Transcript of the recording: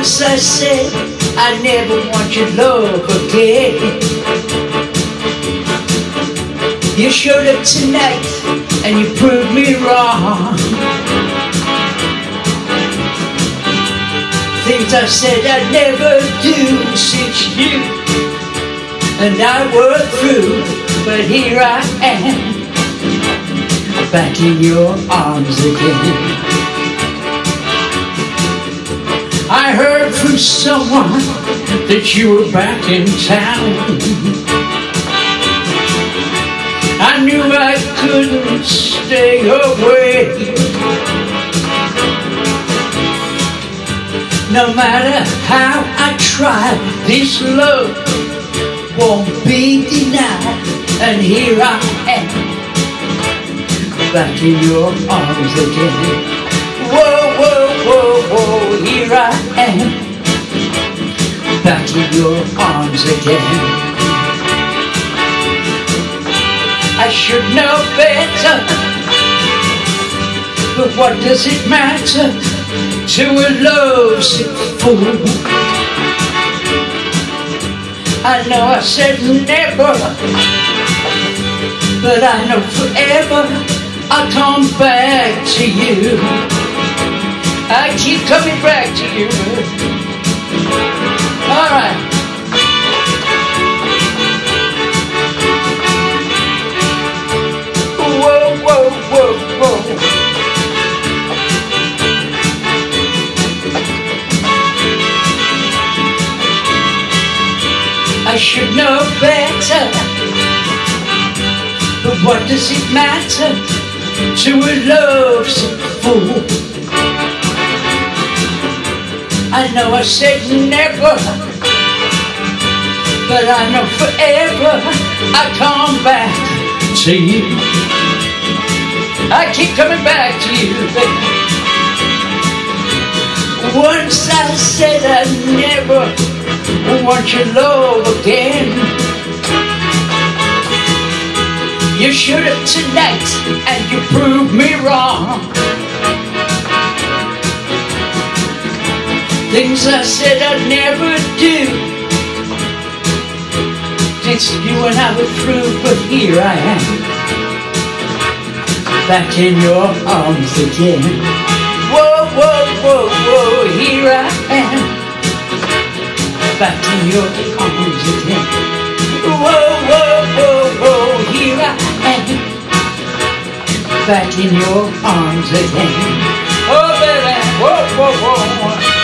Once I said I never want your love again. You showed up tonight and you proved me wrong. Things I said I'd never do since you and I were through, but here I am, back in your arms again. I heard from someone that you were back in town. I knew I couldn't stay away. No matter how I try, this love won't be denied. And here I am, back in your arms again. Whoa, whoa, whoa, whoa, here I am, back in your arms again. I should know better, but what does it matter to a lovesick fool? I know I said never, but I know forever I'll come back to you. I keep coming back to you. All right. Whoa, whoa, whoa, whoa. I should know better, but what does it matter to a lovesick fool? I know I said never, but I know forever I come back to you. I keep coming back to you, baby. Once I said I never want your love again. You showed up tonight and you proved me wrong. Things I said I'd never do, since you and I were through, but here I am, back in your arms again. Whoa, whoa, whoa, whoa, here I am, back in your arms again. Whoa, whoa, whoa, whoa, here I am, back in your arms again. Oh baby, whoa, whoa, whoa, whoa.